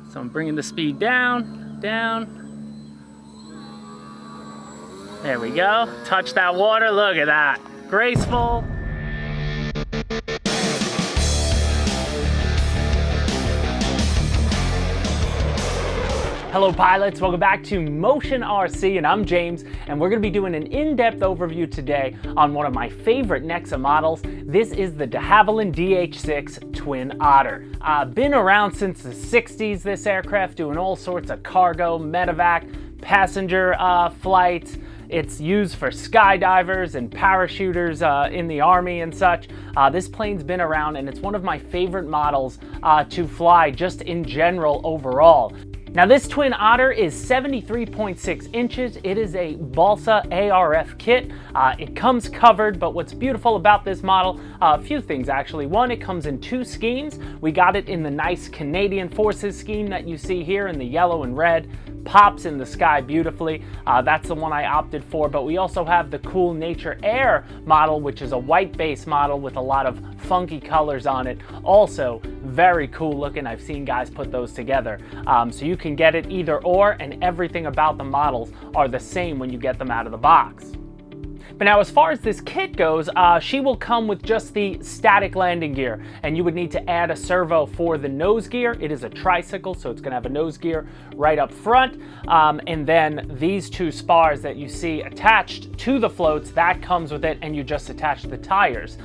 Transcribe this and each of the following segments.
So I'm bringing the speed down, down. There we go. Touch that water. Look at that. Graceful. Hello pilots, welcome back to Motion RC, and I'm James, and we're going to be doing an in-depth overview today on one of my favorite Nexa models. This is the de Havilland DH-6 Twin Otter. Been around since the 60s, this aircraft, doing all sorts of cargo, medevac, passenger flights. It's used for skydivers and parachuters in the Army and such. This plane's been around, and it's one of my favorite models to fly just in general overall. Now this Twin Otter is 73.6 inches. It is a balsa ARF kit. It comes covered, but what's beautiful about this model, a few things actually. One, it comes in two schemes. We got it in the nice Canadian Forces scheme that you see here in the yellow and red. Pops in the sky beautifully. That's the one I opted for, but we also have the cool Nature Air model, which is a white base model with a lot of funky colors on it. Also very cool looking. I've seen guys put those together. So you can get it either or, and everything about the models are the same when you get them out of the box. But now as far as this kit goes, she will come with just the static landing gear, and you would need to add a servo for the nose gear. It is a tricycle, so it's going to have a nose gear right up front, and then these two spars that you see attached to the floats, that comes with it, and you just attach the tires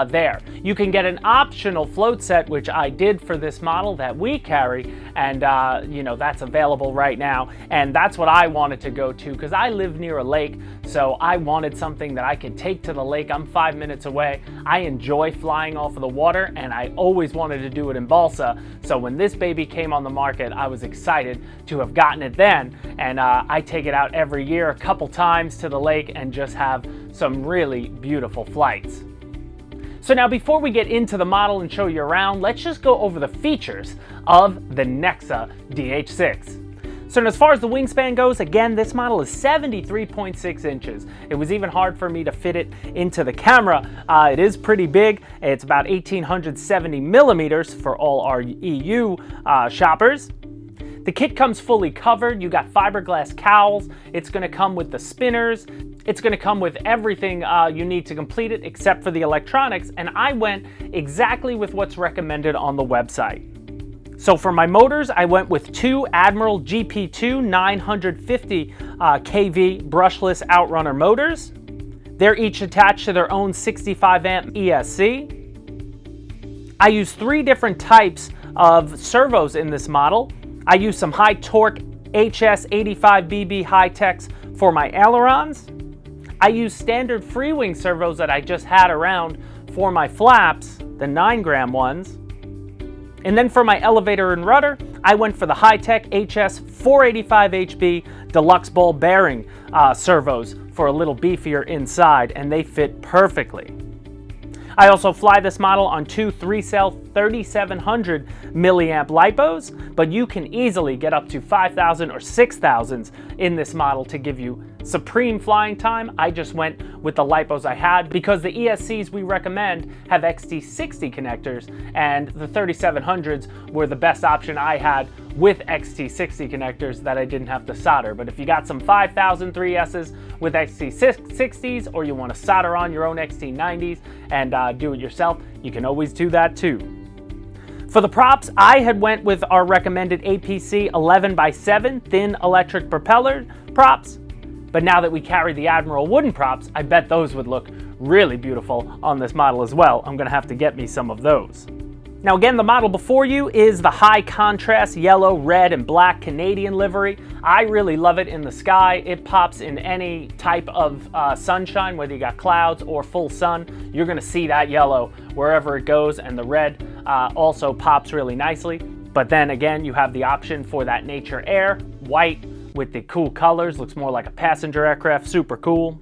there. You can get an optional float set, which I did for this model that we carry, and you know, that's available right now, and that's what I wanted to go to because I live near a lake, so I wanted something that I could take to the lake. I'm 5 minutes away. I enjoy flying off of the water, and I always wanted to do it in balsa. So when this baby came on the market, I was excited to have gotten it then. And I take it out every year a couple times to the lake and just have some really beautiful flights. So now before we get into the model and show you around, let's just go over the features of the Nexa DH-6. So as far as the wingspan goes, again, this model is 73.6 inches. It was even hard for me to fit it into the camera. It is pretty big. It's about 1,870 millimeters for all our EU shoppers. The kit comes fully covered. You got fiberglass cowls. It's going to come with the spinners. It's going to come with everything you need to complete it except for the electronics, and I went exactly with what's recommended on the website. So for my motors, I went with two Admiral GP2 950 kV brushless outrunner motors. They're each attached to their own 65 amp ESC. I use three different types of servos in this model. I use some high torque HS85BB high techs for my ailerons. I use standard free wing servos that I just had around for my flaps, the 9-gram ones. And then for my elevator and rudder, I went for the high-tech HS485HB deluxe ball bearing servos for a little beefier inside, and they fit perfectly. I also fly this model on two 3-cell 3700 milliamp lipos, but you can easily get up to 5,000 or 6,000s in this model to give you supreme flying time. I just went with the lipos I had because the ESCs we recommend have XT60 connectors, and the 3700s were the best option I had with XT60 connectors that I didn't have to solder. But if you got some 5,000 3Ss with XT60s, or you want to solder on your own XT90s and do it yourself, you can always do that too. For the props, I had went with our recommended APC 11x7 thin electric propeller props, but now that we carry the Admiral wooden props, I bet those would look really beautiful on this model as well. I'm gonna have to get me some of those. Now again, the model before you is the high contrast yellow, red, and black Canadian livery. I really love it in the sky. It pops in any type of sunshine, whether you got clouds or full sun. You're gonna see that yellow wherever it goes, and the red also pops really nicely. But then again, you have the option for that Nature Air, white with the cool colors, looks more like a passenger aircraft, super cool.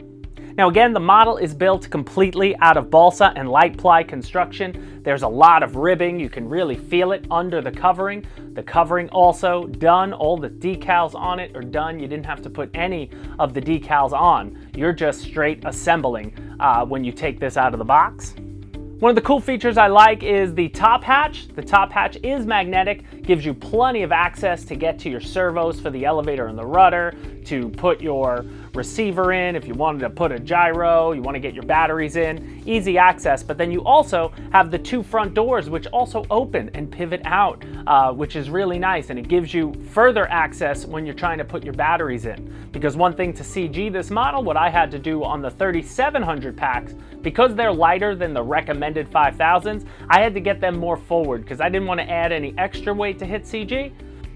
Now again, the model is built completely out of balsa and light ply construction. There's a lot of ribbing, you can really feel it under the covering. The covering also done, all the decals on it are done. You didn't have to put any of the decals on. You're just straight assembling when you take this out of the box. One of the cool features I like is the top hatch. The top hatch is magnetic, gives you plenty of access to get to your servos for the elevator and the rudder, to put your receiver in if you wanted to put a gyro, you want to get your batteries in, easy access. But then you also have the two front doors which also open and pivot out, which is really nice, and it gives you further access when you're trying to put your batteries in. Because one thing to CG this model, what I had to do on the 3700 packs, because they're lighter than the recommended 5000s, I had to get them more forward because I didn't want to add any extra weight to hit CG.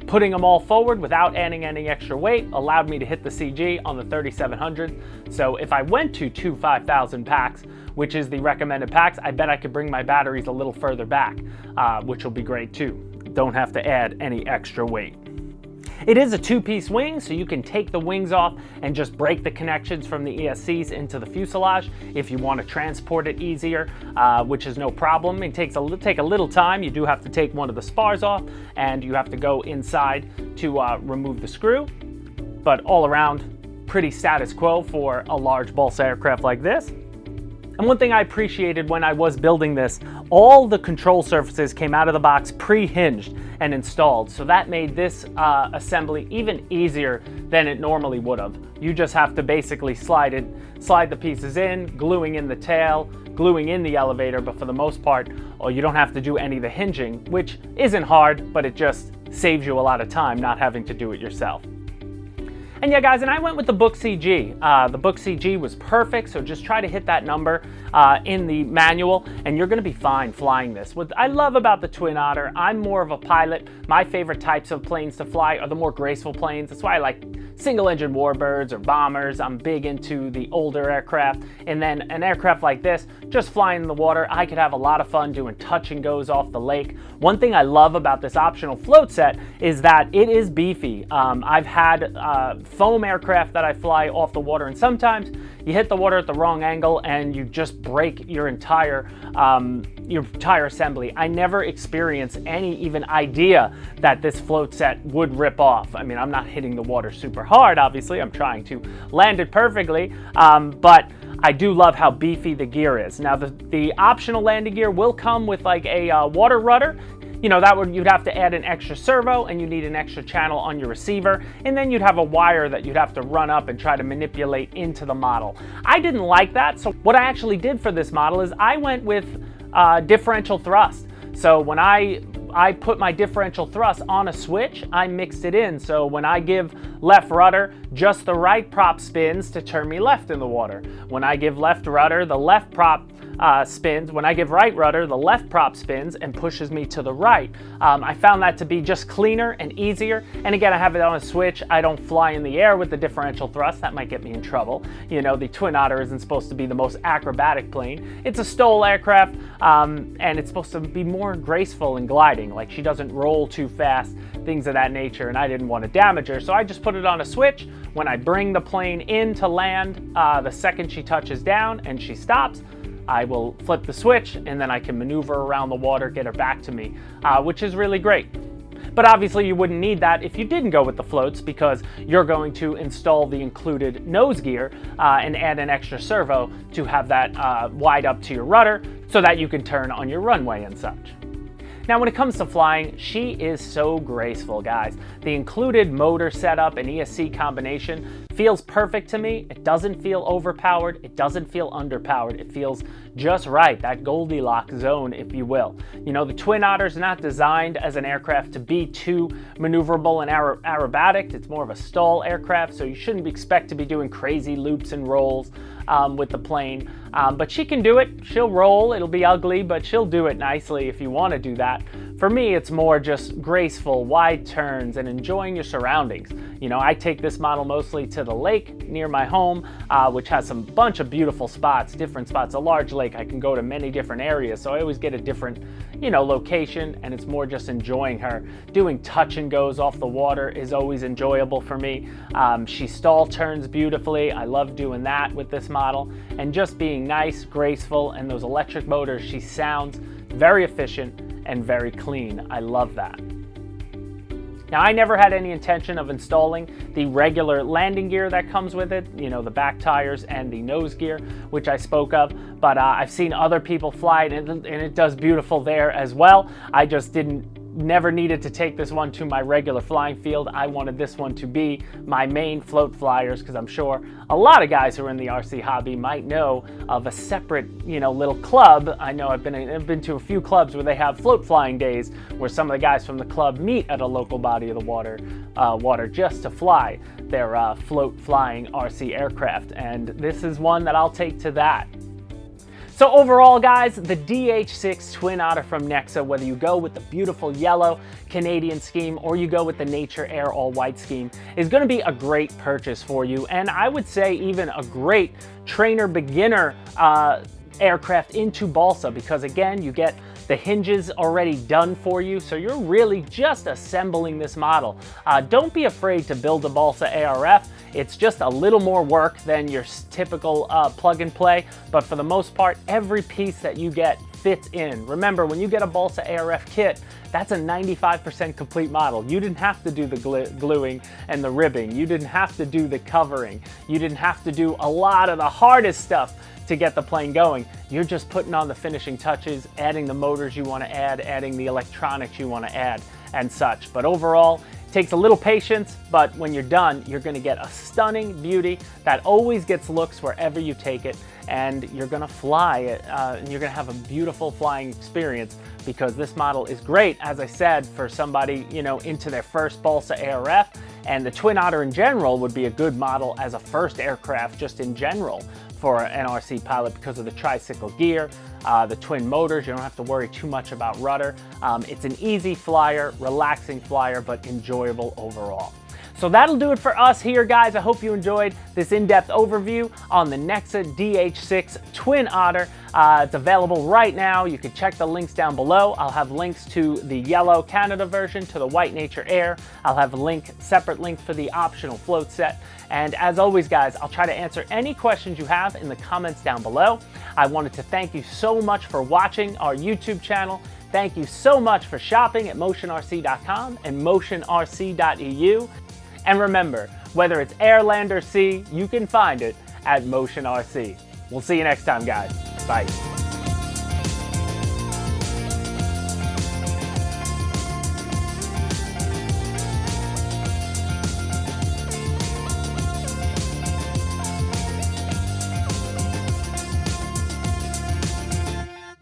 Putting them all forward without adding any extra weight allowed me to hit the CG on the 3700. So if I went to two 5000 packs, which is the recommended packs, I bet I could bring my batteries a little further back, which will be great too. Don't have to add any extra weight. It is a two-piece wing, so you can take the wings off and just break the connections from the ESCs into the fuselage if you want to transport it easier, which is no problem. It takes a little time. You do have to take one of the spars off, and you have to go inside to remove the screw. But all around, pretty status quo for a large balsa aircraft like this. And one thing I appreciated when I was building this, all the control surfaces came out of the box pre-hinged and installed. So that made this assembly even easier than it normally would have. You just have to basically slide the pieces in, gluing in the tail, gluing in the elevator, but for the most part, you don't have to do any of the hinging, which isn't hard, but it just saves you a lot of time not having to do it yourself. And yeah, guys, and I went with the book CG. The book CG was perfect, so just try to hit that number in the manual, and you're gonna be fine flying this. What I love about the Twin Otter, I'm more of a pilot. My favorite types of planes to fly are the more graceful planes. That's why I like single-engine warbirds or bombers. I'm big into the older aircraft. And then an aircraft like this, just flying in the water, I could have a lot of fun doing touch and goes off the lake. One thing I love about this optional float set is that it is beefy. I've had foam aircraft that I fly off the water, and sometimes you hit the water at the wrong angle and you just break your entire assembly. I never experienced any even idea that this float set would rip off. I mean, I'm not hitting the water super hard, obviously. I'm trying to land it perfectly, but I do love how beefy the gear is. Now, the optional landing gear will come with like a water rudder. You know, you'd have to add an extra servo, and you need an extra channel on your receiver, and then you'd have a wire that you'd have to run up and try to manipulate into the model. I didn't like that, so what I actually did for this model is I went with differential thrust. So when I put my differential thrust on a switch, I mixed it in. So when I give left rudder, just the right prop spins to turn me left in the water. When I give left rudder, the left prop spins. When I give right rudder, the left prop spins and pushes me to the right. I found that to be just cleaner and easier. And again, I have it on a switch. I don't fly in the air with the differential thrust. That might get me in trouble. You know, the Twin Otter isn't supposed to be the most acrobatic plane. It's a STOL aircraft, and it's supposed to be more graceful and gliding. Like, she doesn't roll too fast, things of that nature, and I didn't want to damage her. So I just put it on a switch. When I bring the plane in to land, the second she touches down and she stops, I will flip the switch, and then I can maneuver around the water, get her back to me, which is really great. But obviously you wouldn't need that if you didn't go with the floats, because you're going to install the included nose gear and add an extra servo to have that wide up to your rudder so that you can turn on your runway and such. Now, when it comes to flying, she is so graceful, guys. The included motor setup and ESC combination feels perfect to me. It doesn't feel overpowered. It doesn't feel underpowered. It feels just right, that Goldilocks zone, if you will. You know, the Twin Otter's not designed as an aircraft to be too maneuverable and aerobatic. It's more of a STOL aircraft, so you shouldn't expect to be doing crazy loops and rolls with the plane. But she can do it. She'll roll. It'll be ugly, but she'll do it nicely if you want to do that. For me, it's more just graceful, wide turns, and enjoying your surroundings. You know, I take this model mostly to the lake near my home, which has a bunch of beautiful spots, different spots. A large lake, I can go to many different areas, so I always get a different, you know, location, and it's more just enjoying her. Doing touch and goes off the water is always enjoyable for me. She stall turns beautifully. I love doing that with this model, and just being nice, graceful, and those electric motors, she sounds very efficient and very clean. I love that. Now, I never had any intention of installing the regular landing gear that comes with it, you know, the back tires and the nose gear, which I spoke of, but I've seen other people fly it, and it does beautiful there as well. I just never needed to take this one to my regular flying field. I wanted this one to be my main float flyers, because I'm sure a lot of guys who are in the RC hobby might know of a separate, you know, little club. I know I've been to a few clubs where they have float flying days, where some of the guys from the club meet at a local body of the water just to fly their float flying RC aircraft, and this is one that I'll take to that. So overall, guys, the DH6 Twin Otter from Nexa, whether you go with the beautiful yellow Canadian scheme or you go with the Nature Air all-white scheme, is going to be a great purchase for you, and I would say even a great trainer beginner aircraft into balsa, because again, you get the hinges already done for you, so you're really just assembling this model. Don't be afraid to build a balsa ARF. It's just a little more work than your typical plug and play, but for the most part, every piece that you get fits in. Remember, when you get a balsa ARF kit, that's a 95% complete model. You didn't have to do the gluing and the ribbing. You didn't have to do the covering. You didn't have to do a lot of the hardest stuff to get the plane going. You're just putting on the finishing touches, adding the motors you want to add, adding the electronics you want to add, and such. But overall, it takes a little patience, but when you're done, you're going to get a stunning beauty that always gets looks wherever you take it, and you're going to fly it, and you're going to have a beautiful flying experience, because this model is great, as I said, for somebody, you know, into their first balsa ARF, and the Twin Otter in general would be a good model as a first aircraft just in general for an RC pilot, because of the tricycle gear, the twin motors. You don't have to worry too much about rudder. It's an easy flyer, relaxing flyer, but enjoyable overall. So that'll do it for us here, guys. I hope you enjoyed this in-depth overview on the Nexa DH6 Twin Otter. It's available right now. You can check the links down below. I'll have links to the yellow Canada version, to the white Nature Air. I'll have a separate link for the optional float set. And as always, guys, I'll try to answer any questions you have in the comments down below. I wanted to thank you so much for watching our YouTube channel. Thank you so much for shopping at motionrc.com and motionrc.eu. And remember, whether it's air, land, or sea, you can find it at Motion RC. We'll see you next time, guys. Bye.